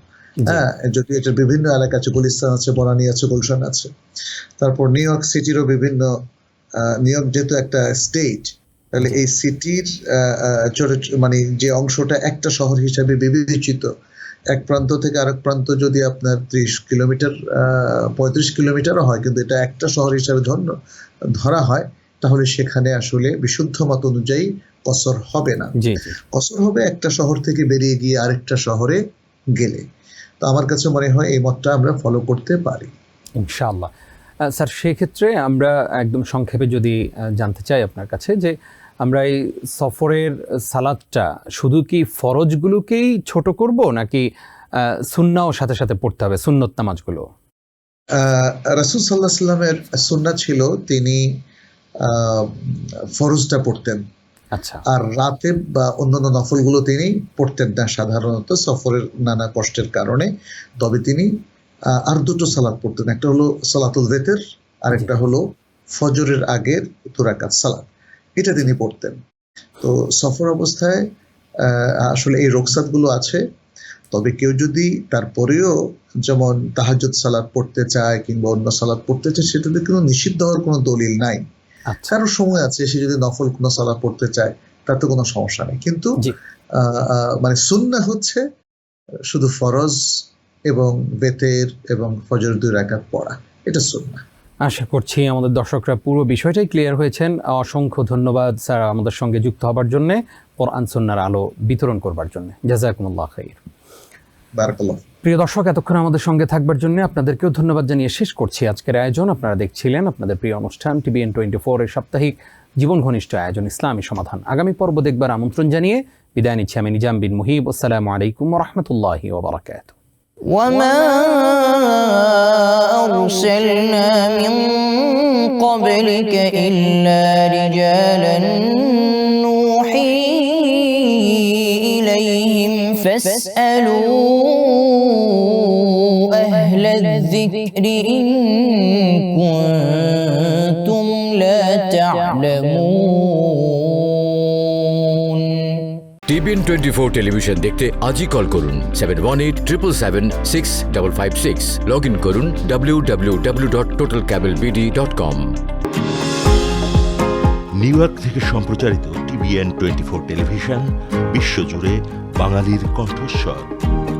হ্যাঁ, যদি এটার বিভিন্ন এলাকা আছে, গুলিস্তান আছে, বনানী আছে, গুলশান আছে। তারপর নিউ ইয়র্ক সিটিরও বিভিন্ন, নিউ ইয়র্ক যেহেতু একটা স্টেট, তাহলে এই সিটির মানে যে অংশটা একটা শহর হিসাবে বিবেচিত, এক প্রান্ত থেকে আরেক প্রান্ত যদি আপনার 30 কিলোমিটার 35 কিলোমিটারও হয়, কিন্তু এটা একটা শহর হিসাবে ধরা হয়, তাহলে সেখানে আসলে বিশুদ্ধ মত অনুযায়ী কসর হবে না। কসর হবে একটা শহর থেকে বেরিয়ে গিয়ে আরেকটা শহরে গেলে। তো আমার কাছে মনে হয় এই মতটা আমরা ফলো করতে পারি ইনশাআল্লাহ। স্যার, সেক্ষেত্রে আমরা একদম সংক্ষেপে যদি জানতে চাই আপনার কাছে, যে আমরা এই সফরের সালাতটা শুধু কি ফরজগুলোকেই ছোট করব, নাকি সুন্নাও সাথে সাথে পড়তে হবে, সুন্নত নামাজগুলো? রাসূল সাল্লাল্লাহু আলাইহি ওয়াসাল্লামের সুন্নাহ ছিল তিনি ফরজটা পড়তেন, আচ্ছা, আর রাতে বা অন্যান্য নফলগুলো তিনি পড়তেন না সাধারণত সফরের নানা কষ্টের কারণে। তবে তিনি আর 2টো সালাত পড়তেন, একটা হলো সালাতুল ভিতর, আর একটা হলো ফজরের আগের 2 রাকাত সালাত, এটা তিনি পড়তেন। তো সফর অবস্থায় আসলে এই রুখসাতগুলো আছে। তবে কেউ যদি তারপরেও যেমন তাহাজ্জুদ সালাত পড়তে চায় কিংবা অন্য সালাত পড়তে চায়, সেটাতে কোনো নিষিদ্ধ হওয়ার কোনো দলিল নাই। কারো সময় আছে, সে যদি নফল কোনো সালাত পড়তে চায় তাতে কোনো সমস্যা নেই। কিন্তু মানে সুন্নাহ হচ্ছে শুধু ফরজ এবং বেতের এবং ফজর 2 রাকাত পড়া, এটা সুন্নাহ। আশা করছি আমাদের দর্শকরা পুরো বিষয়টাই ক্লিয়ার হয়েছেন। অসংখ্য ধন্যবাদ স্যার আমাদের সঙ্গে যুক্ত হবার জন্য, কোরআন সুন্নাহর আলো বিতরণ করবার জন্য। জাযাকুমুল্লাহ খাইর। বারাকাল্লাহ। প্রিয় দর্শক, এতক্ষণ আমাদের সঙ্গে থাকবার জন্য আপনাদেরকেও ধন্যবাদ জানিয়ে শেষ করছি আজকের আয়োজন। আপনারা দেখছিলেন আপনাদের প্রিয় অনুষ্ঠান TVN 24 এর সাপ্তাহিক জীবন ঘনিষ্ঠ আয়োজন ইসলামী সমাধান। আগামী পর্ব দেখবার আমন্ত্রণ জানিয়ে বিদায় নিচ্ছি আমি নিজাম বিন মুহিব। আসসালামু আলাইকুম ওয়া রাহমাতুল্লাহি ওয়া বারাকাতুহু। وما أرسلنا من قبلك إلا رجالا نوحي إليهم فاسألوا أهل الذكر إن كنتم لا تعلمون. TBN 24 টেলিভিশন দেখতে আজই কল করুন 7187776556। লগ ইন করুন www.totalcablebd.com। নিউ ইয়র্ক থেকে সম্প্রচারিত TBN 24 টেলিভিশন বিশ্বজুড়ে বাঙালির কণ্ঠস্বর।